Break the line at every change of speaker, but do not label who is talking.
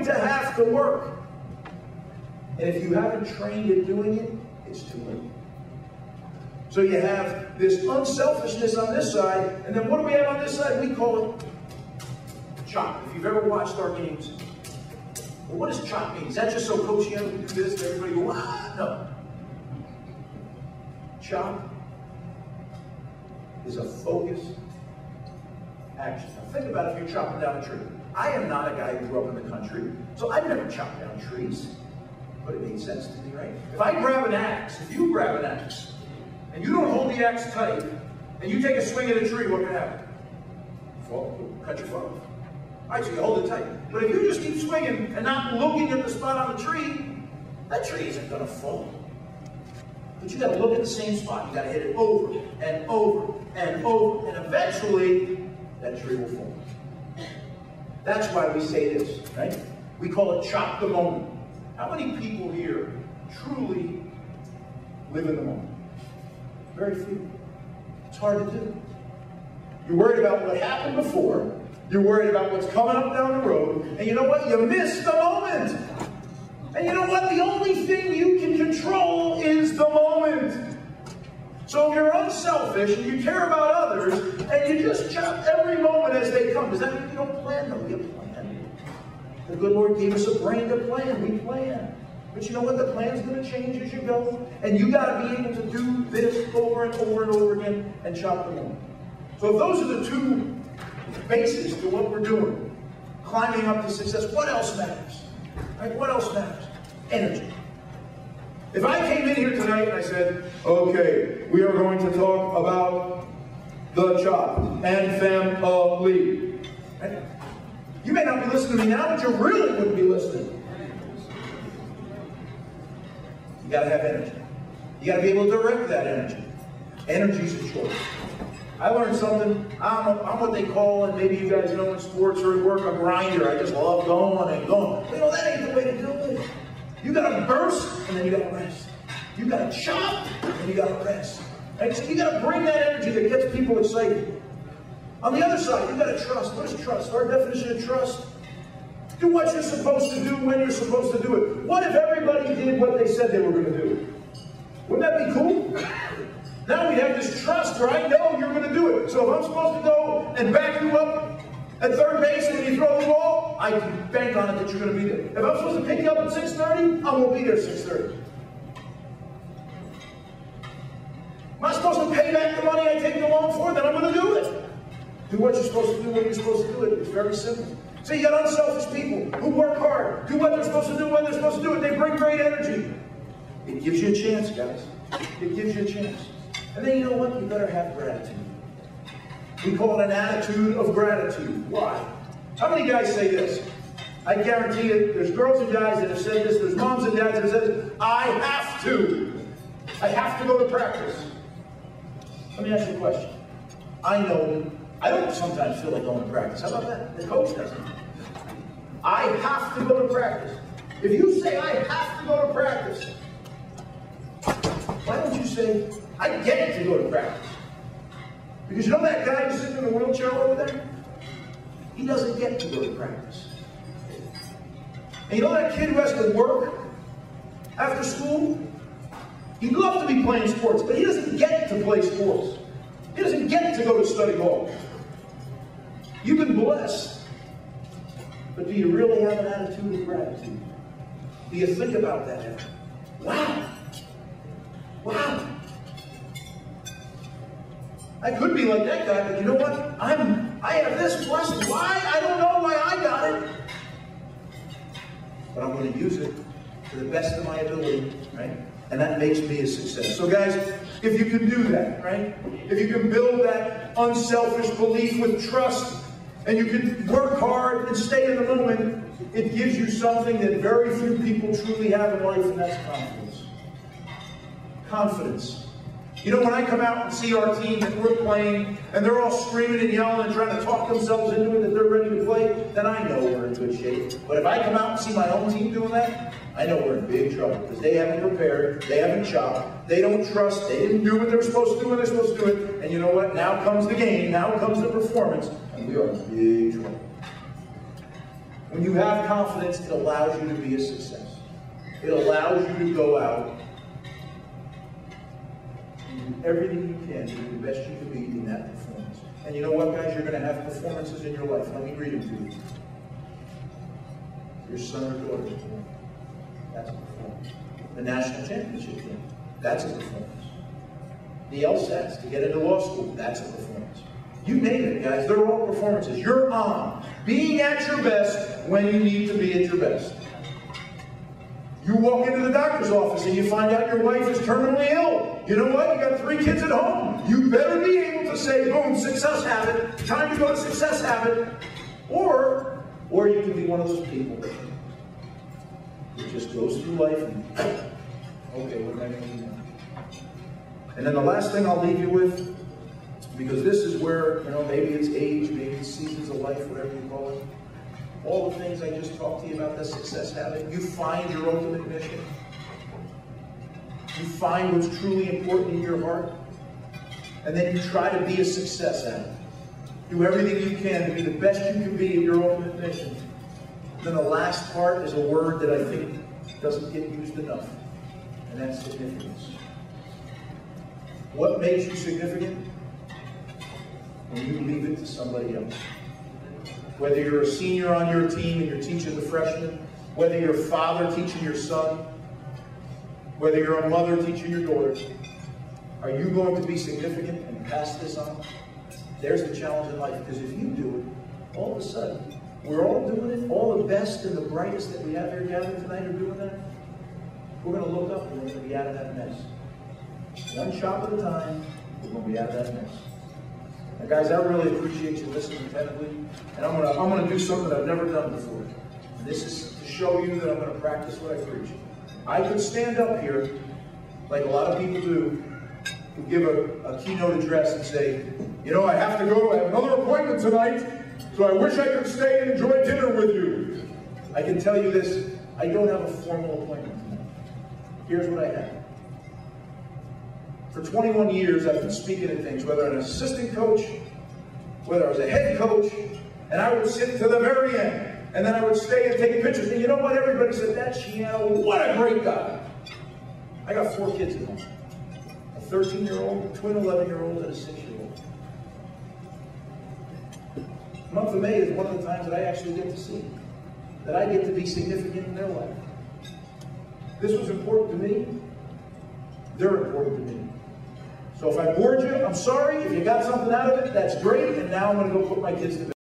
going to have to work. And if you haven't trained at doing it, it's too late. So you have this unselfishness on this side, and then what do we have on this side? We call it chop. If you've ever watched our games, well, what does chop mean? Is that just so Coach Schiano can do this and everybody go, ah? No. Chop is a focused action. Now think about if you're chopping down a tree. I am not a guy who grew up in the country, so I've never chopped down trees. But it made sense to me, right? If I grab an axe, if you grab an axe, and you don't hold the axe tight, and you take a swing at a tree, what can happen? Fall, cut your foot off. All right, so you hold it tight. But if you just keep swinging and not looking at the spot on the tree, that tree isn't going to fall. But you got to look at the same spot. You got to hit it over and over and over, and eventually that tree will fall. That's why we say this, right? We call it chop the moment. How many people here truly live in the moment? Very few. It's hard to do. You're worried about what happened before. You're worried about what's coming up down the road. And you know what? You miss the moment. And you know what? The only thing you can control is the moment. So if you're unselfish and you care about others and you just chop every moment as they come, does that mean you don't plan them? You plan. The good Lord gave us a brain to plan. We plan. But you know what? The plan's going to change as you go. And you got to be able to do this over and over and over again and chop them on. So if those are the two bases to what we're doing, climbing up to success, what else matters? Right? What else matters? Energy. If I came in here tonight and I said, okay, we are going to talk about the chop and family. Right? You may not be listening to me now, but you really wouldn't be listening. You got to have energy. You got to be able to direct that energy. Energy's a choice. I learned something. I'm what they call, and maybe you guys know in sports or in work, a grinder. I just love going and going. But you know, that ain't the way to do it. You got to burst, and then you got to rest. You got to chop, and then you got to rest. Right? So you got to bring that energy that gets people excited. On the other side, you got to trust. What is trust? Our definition of trust: do what you're supposed to do when you're supposed to do it. What if everybody did what they said they were going to do? Wouldn't that be cool? Now we have this trust where I know you're going to do it. So if I'm supposed to go and back you up at third base and when you throw the ball, I can bank on it that you're going to be there. If I'm supposed to pick you up at 6:30, I won't be there at 6:30. Am I supposed to pay back the money I take the loan for? Then I'm going to do it. Do what you're supposed to do when you're supposed to do it. It's very simple. So you got unselfish people who work hard, do what they're supposed to do when they're supposed to do it. They bring great energy. It gives you a chance, guys. It gives you a chance. And then you know what? You better have gratitude. We call it an attitude of gratitude. Why? How many guys say this? I guarantee it. There's girls and guys that have said this. There's moms and dads that have said this. I have to. I have to go to practice. Let me ask you a question. I know I don't sometimes feel like going to practice. How about that? The coach doesn't. I have to go to practice. If you say I have to go to practice, why don't you say I get to go to practice? Because you know that guy who's sitting in the wheelchair over there? He doesn't get to go to practice. And you know that kid who has to work after school? He'd love to be playing sports, but he doesn't get to play sports. He doesn't get to go to study hall. You've been blessed. But do you really have an attitude of gratitude? Do you think about that ever? Wow. Wow. I could be like that guy, but you know what? I have this blessing. Why? I don't know why I got it. But I'm going to use it to the best of my ability, right? And that makes me a success. So guys, if you can do that, right? If you can build that unselfish belief with trust, and you can work hard and stay in the moment, it gives you something that very few people truly have in life, and that's confidence. Confidence. You know, when I come out and see our team and we're playing, and they're all screaming and yelling and trying to talk themselves into it that they're ready to play, then I know we're in good shape. But if I come out and see my own team doing that, I know we're in big trouble, because they haven't prepared, they haven't chopped, they don't trust, they didn't do what they're supposed to do when they're supposed to do it, and you know what? Now comes the game, now comes the performance, and we are in big trouble. When you have confidence, it allows you to be a success. It allows you to go out and do everything you can to do the best you can be in that performance. And you know what, guys? You're going to have performances in your life. Let me read them to you. Your son or daughter is born. That's a performance. The national championship game. That's a performance. The LSATs, to get into law school, that's a performance. You name it, guys. They're all performances. You're on. Being at your best when you need to be at your best. You walk into the doctor's office and you find out your wife is terminally ill. You know what? You got 3 kids at home. You better be able to say, boom, success habit. Time to go to success habit. Or you can be one of those people who just goes through life and, okay, what am I going to do now? And then the last thing I'll leave you with, because this is where, maybe it's age, maybe it's seasons of life, whatever you call it. All the things I just talked to you about, the success habit, you find your ultimate mission. You find what's truly important in your heart. And then you try to be a success at it. Do everything you can to be the best you can be at your ultimate mission. Then the last part is a word that I think doesn't get used enough. And that's significance. What makes you significant? When you leave it to somebody else. Whether you're a senior on your team and you're teaching the freshmen, whether you're a father teaching your son, whether you're a mother teaching your daughter, are you going to be significant and pass this on? There's the challenge in life, because if you do it, all of a sudden, we're all doing it, all the best and the brightest that we have here gathered tonight are doing that. We're going to look up and we're going to be out of that mess. One shop at a time, we're going to be out of that mess. Now, guys, I really appreciate you listening attentively, and I'm going to do something I've never done before. And this is to show you that I'm going to practice what I preach. I could stand up here, like a lot of people do, who give a keynote address and say, I have to go, I have another appointment tonight, so I wish I could stay and enjoy dinner with you. I can tell you this, I don't have a formal appointment tonight. Here's what I have. For 21 years, I've been speaking at things, whether I'm an assistant coach, whether I was a head coach, and I would sit to the very end, and then I would stay and take pictures. And you know what? Everybody said, that's Schiano, what a great guy. I got 4 kids at home. A 13-year-old, a twin 11-year-old, and a 6-year-old. The month of May is one of the times that I actually get to see, that I get to be significant in their life. This was important to me. They're important to me. So if I bored you, I'm sorry. If you got something out of it, that's great. And now I'm going to go put my kids to bed.